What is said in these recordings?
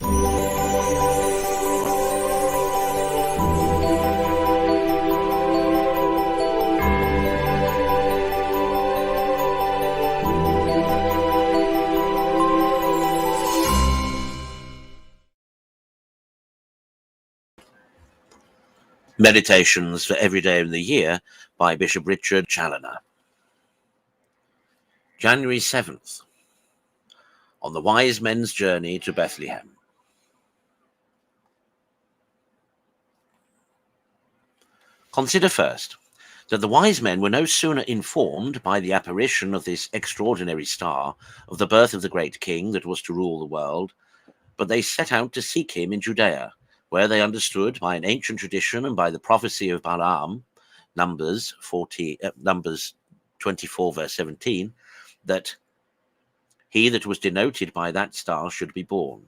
Meditations for every day of the year by Bishop Richard Challoner. January 7th, on the wise men's journey to Bethlehem. Consider first that the wise men were no sooner informed by the apparition of this extraordinary star of the birth of the great king that was to rule the world, but they set out to seek him in Judea, where they understood by an ancient tradition and by the prophecy of Balaam, Numbers 24 verse 17, that he that was denoted by that star should be born.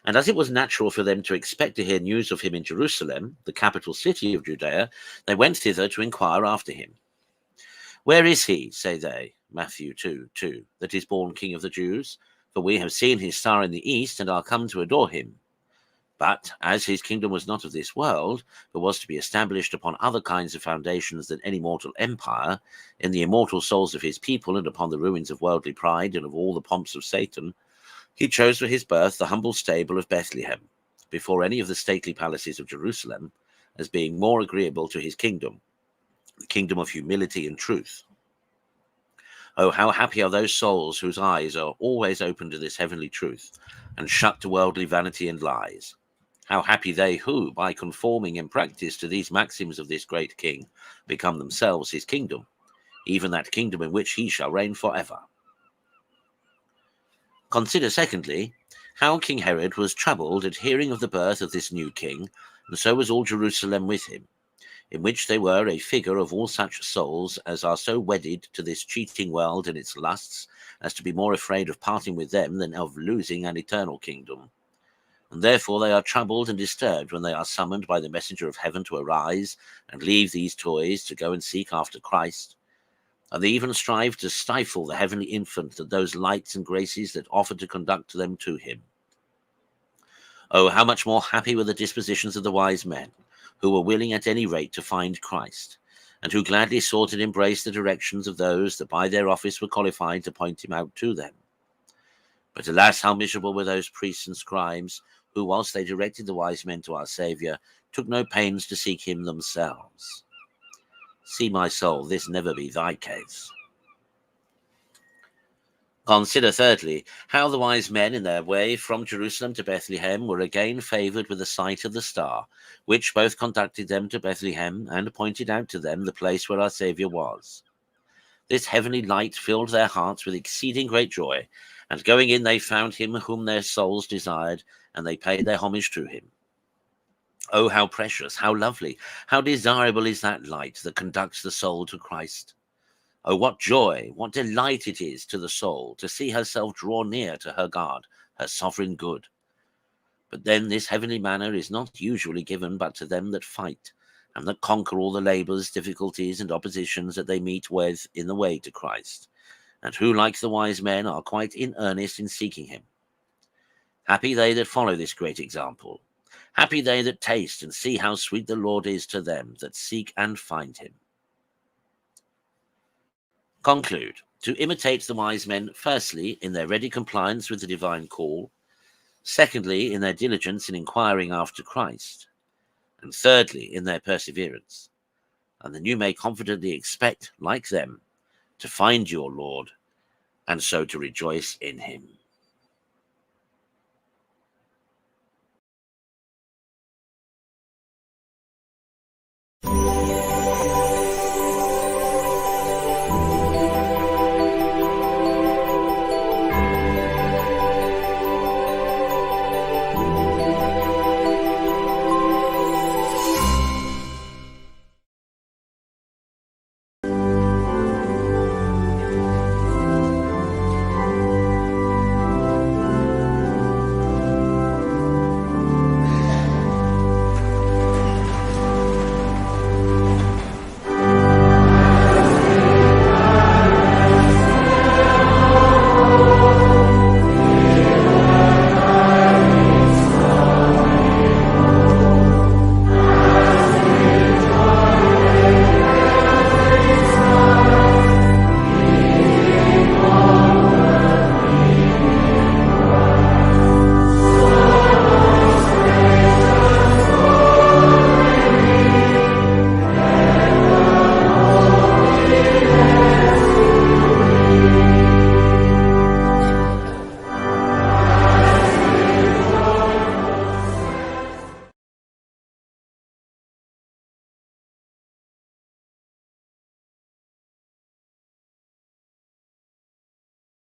And as it was natural for them to expect to hear news of him in Jerusalem, the capital city of Judea, they went thither to inquire after him. Where is he, say they, Matthew 2:2, that is born King of the Jews? For we have seen his star in the east and are come to adore him. But as his kingdom was not of this world, but was to be established upon other kinds of foundations than any mortal empire, in the immortal souls of his people and upon the ruins of worldly pride and of all the pomps of Satan, he chose for his birth the humble stable of Bethlehem, before any of the stately palaces of Jerusalem, as being more agreeable to his kingdom, the kingdom of humility and truth. Oh, how happy are those souls whose eyes are always open to this heavenly truth, and shut to worldly vanity and lies. How happy they who, by conforming in practice to these maxims of this great king, become themselves his kingdom, even that kingdom in which he shall reign forever. Consider, secondly, how King Herod was troubled at hearing of the birth of this new king, and so was all Jerusalem with him, in which they were a figure of all such souls as are so wedded to this cheating world and its lusts, as to be more afraid of parting with them than of losing an eternal kingdom. And therefore they are troubled and disturbed when they are summoned by the messenger of heaven to arise and leave these toys to go and seek after Christ. And they even strive to stifle the heavenly infant and those lights and graces that offer to conduct them to him. Oh, how much more happy were the dispositions of the wise men, who were willing at any rate to find Christ, and who gladly sought and embraced the directions of those that by their office were qualified to point him out to them. But alas, how miserable were those priests and scribes, who, whilst they directed the wise men to our Saviour, took no pains to seek him themselves. See, my soul, this never be thy case. Consider, thirdly, how the wise men in their way from Jerusalem to Bethlehem were again favoured with the sight of the star, which both conducted them to Bethlehem and pointed out to them the place where our Saviour was. This heavenly light filled their hearts with exceeding great joy, and going in they found him whom their souls desired, and they paid their homage to him. Oh, how precious, how lovely, how desirable is that light that conducts the soul to Christ. Oh, what joy, what delight it is to the soul to see herself draw near to her God, her sovereign good. But then this heavenly manner is not usually given but to them that fight, and that conquer all the labours, difficulties, and oppositions that they meet with in the way to Christ, and who, like the wise men, are quite in earnest in seeking him. Happy they that follow this great example. Happy they that taste and see how sweet the Lord is to them that seek and find him. Conclude, to imitate the wise men, firstly, in their ready compliance with the divine call, secondly, in their diligence in inquiring after Christ, and thirdly, in their perseverance. And then you may confidently expect, like them, to find your Lord, and so to rejoice in him.